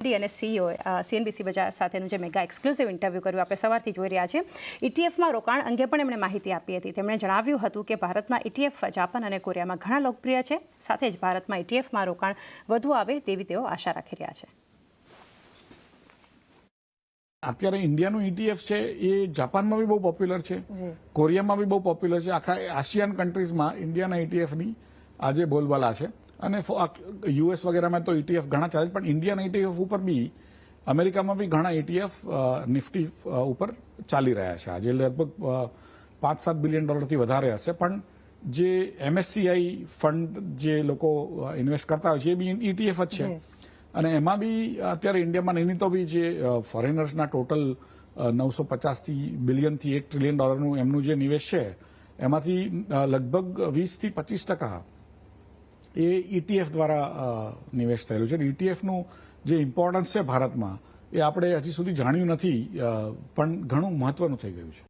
અને CEO CNBC બજાર સાથેનું જે મેગા એક્સક્લુઝિવ ઇન્ટરવ્યૂ કર્યું આપણે સવારથી જોઈ રહ્યા છીએ. ઇટીએફમાં રોકાણ અંગે પણ એમણે માહિતી આપી હતી. તેમણે જણાવ્યું હતું કે ભારતના ઇટીએફ જાપાન અને કોરિયામાં ઘણા લોકપ્રિય છે. સાથે જ ભારતમાં ઇટીએફમાં રોકાણ વધુ આવે તેવી તેઓ આશા રાખી રહ્યા છે. અત્યારે ઇન્ડિયાનું ઇટીએફ છે એ જાપાનમાં બી બહુ પોપ્યુલર છે, કોરિયામાં બી બહુ પોપ્યુલર છે. આખા આસિયાન કન્ટ્રીઝમાં ઇન્ડિયાના ઇટીએફની આજે બોલબાલા છે. અને યુએસ વગેરેમાં તો ઇટીએફ ઘણા ચાલે, પણ ઇન્ડિયાના ઇટીએફ ઉપર બી અમેરિકામાં બી ઘણા ઇટીએફ નિફ્ટી ઉપર ચાલી રહ્યા છે. આજે લગભગ $5-7 બિલિયન વધારે હશે. પણ જે MSCI ફંડ જે લોકો ઇન્વેસ્ટ કરતા હોય છે એ બી ઇટીએફ જ છે. અને એમાં બી અત્યારે ઇન્ડિયામાં નહીં તો બી જે ફોરેનર્સના ટોટલ 950 બિલિયનથી $1 ટ્રિલિયન એમનું જે નિવેશ છે એમાંથી લગભગ 20-25% એ ઇટીએફ દ્વારા નિવેશ થયેલું છે. ઇટીએફનું જે ઇમ્પોર્ટન્સ છે ભારતમાં એ આપણે હજી સુધી જાણ્યું નથી, પણ ઘણું મહત્વનું થઈ ગયું છે.